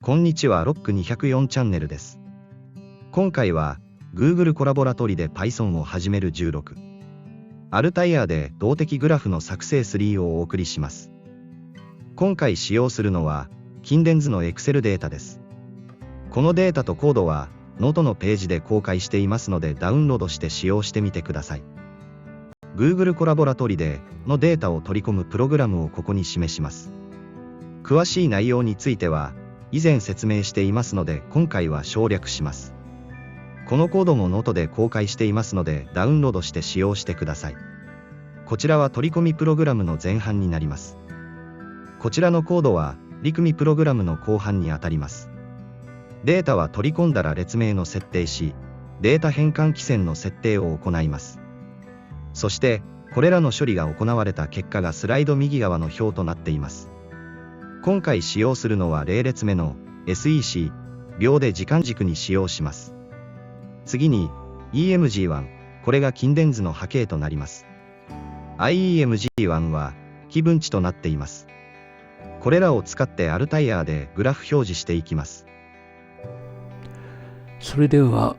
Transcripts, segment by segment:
こんにちは、ロック204チャンネルです。今回は Google コラボラトリで Python を始める16。アルタイヤーで動的グラフの作成3をお送りします。今回使用するのは Kindens の Excel データです。このデータとコードは Note のページで公開していますのでダウンロードして使用してみてください。Google コラボラトリでのデータを取り込むプログラムをここに示します。詳しい内容については以前説明していますので今回は省略します。このコードもノートで公開していますのでダウンロードして使用してください。こちらは取り込みプログラムの前半になります。こちらのコードは取り組みプログラムの後半にあたります。データは取り込んだら列名の設定し、データ変換期限の設定を行います。そしてこれらの処理が行われた結果がスライド右側の表となっています。今回使用するのは0列目の SEC 秒で時間軸に使用します。次に EMG1、これがKindensの波形となります。IEMG1 は記分値となっています。これらを使ってアルタイヤーでグラフ表示していきます。それでは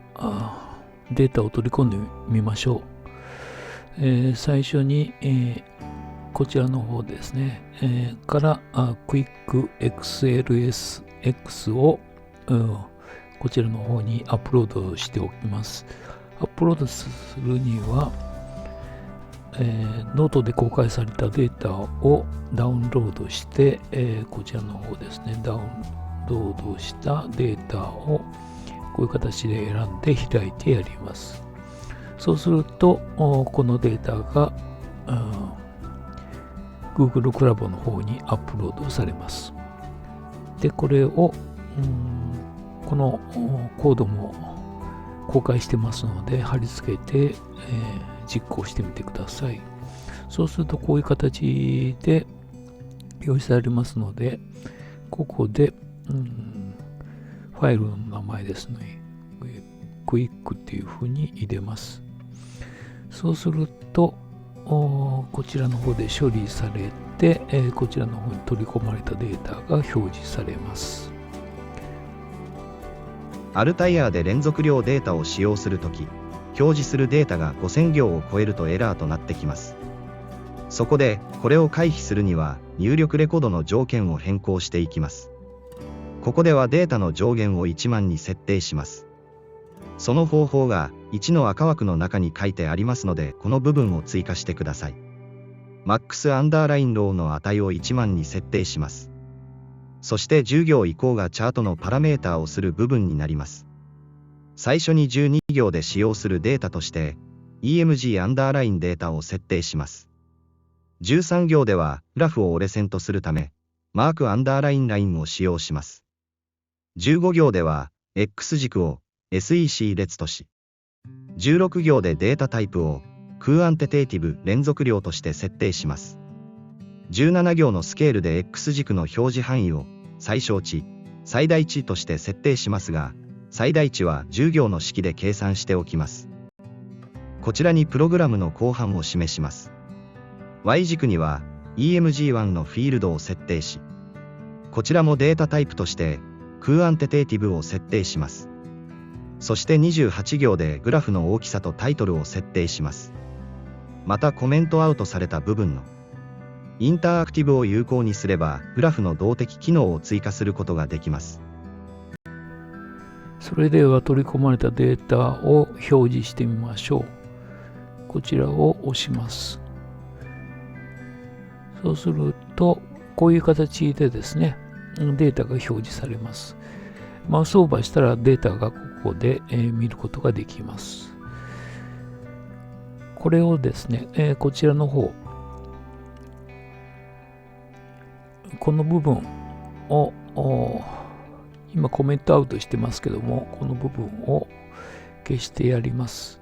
データを取り込んでみましょう。最初に、こちらの方ですね、からQuickXLSX を、こちらの方にアップロードしておきます。アップロードするには、ノートで公開されたデータをダウンロードして、こちらの方ですね、ダウンロードしたデータをこういう形で選んで開いてやります。そうすると、このデータが、Google コラボの方にアップロードされます。で、これを、このコードも公開してますので、貼り付けて、実行してみてください。そうすると、こういう形で表示されますので、ここで、ファイルの名前ですね、Quick っていうふうに入れます。そうすると、こちらの方で処理されて、こちらの方に取り込まれたデータが表示されます。アルタイヤーで連続量データを使用するとき、表示するデータが5000行を超えるとエラーとなってきます。そこで、これを回避するには、入力レコードの条件を変更していきます。ここではデータの上限を1万に設定します。その方法が1の赤枠の中に書いてありますので、この部分を追加してください。max アンダーラインローの値を1万に設定します。そして10行以降がチャートのパラメータをする部分になります。最初に12行で使用するデータとして、EMG アンダーラインデータを設定します。13行では、グラフを折れ線とするため、マークアンダーラインラインを使用します。15行では、X 軸をSEC 列とし、16行でデータタイプをクアンテテイティブ連続量として設定します。17行のスケールで X 軸の表示範囲を最小値、最大値として設定しますが、最大値は10行の式で計算しておきます。こちらにプログラムの後半を示します。Y 軸には EMG1 のフィールドを設定し、こちらもデータタイプとしてクアンテテイティブを設定します。そして28行でグラフの大きさとタイトルを設定します。またコメントアウトされた部分のインターアクティブを有効にすればグラフの動的機能を追加することができます。それでは取り込まれたデータを表示してみましょう。こちらを押します。そうするとこういう形でですね、データが表示されます。マウスオーバーしたらデータがここで、見ることができます。これをですね、こちらの方、この部分を今コメントアウトしてますけども、この部分を消してやります。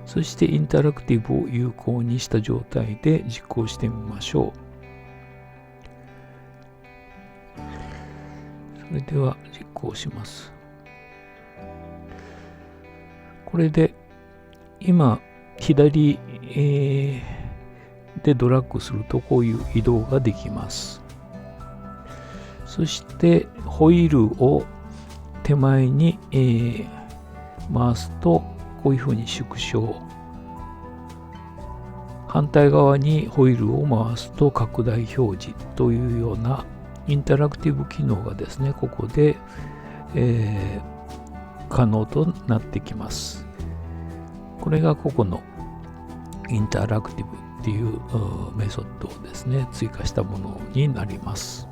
そしてインタラクティブを有効にした状態で実行してみましょう。それでは実行します。これで今左、でドラッグするとこういう移動ができます。そしてホイールを手前に、回すとこういうふうに縮小、反対側にホイールを回すと拡大表示というようなインタラクティブ機能がですね、ここで、可能となってきます。これがここのインタラクティブっていうメソッドをですね、追加したものになります。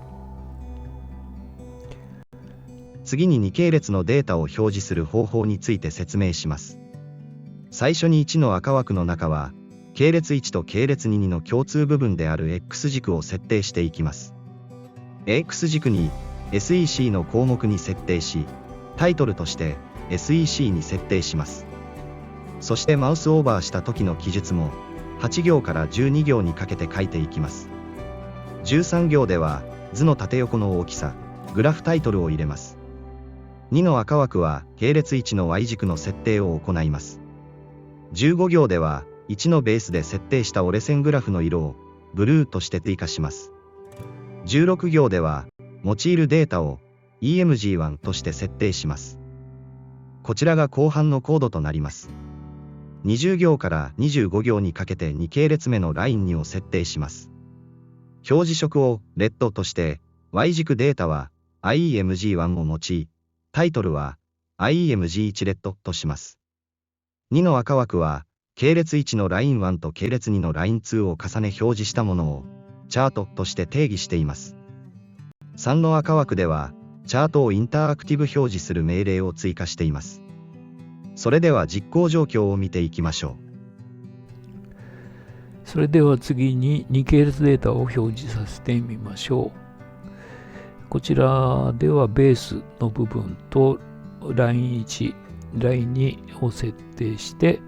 次に2系列のデータを表示する方法について説明します。最初に1の赤枠の中は、系列1と系列2の共通部分である X 軸を設定していきます。X 軸に SEC の項目に設定し、タイトルとして SEC に設定します。そしてマウスオーバーした時の記述も8行から12行にかけて書いていきます。13行では図の縦横の大きさ、グラフタイトルを入れます。2の赤枠は系列1の Y 軸の設定を行います。15行では1のベースで設定した折れ線グラフの色をブルーとして追加します。16行では用いるデータを EMG1 として設定します。こちらが後半のコードとなります。20行から25行にかけて2系列目のライン2を設定します。表示色をレッドとして、Y 軸データは IEMG1 を用い、タイトルは IEMG1 レッドとします。2の赤枠は、系列1のライン1と系列2のライン2を重ね表示したものを、チャートとして定義しています。3の赤枠では、チャートをインタラクティブ表示する命令を追加しています。それでは実行状況を見ていきましょう。それでは次に2系列データを表示させてみましょう。こちらではベースの部分とライン1、ライン2を設定して、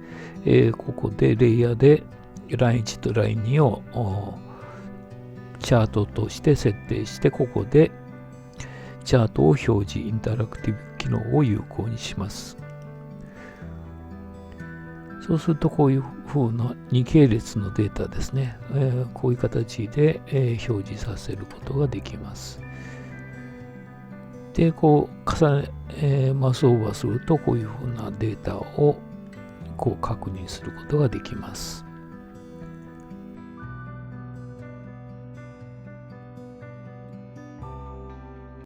ここでレイヤーでライン1とライン2をチャートとして設定して、ここでチャートを表示、インタラクティブ機能を有効にします。そうするとこういう風な2系列のデータですね、こういう形で、表示させることができます。で、こう重ね、マウスオーバーするとこういう風なデータをこう確認することができます。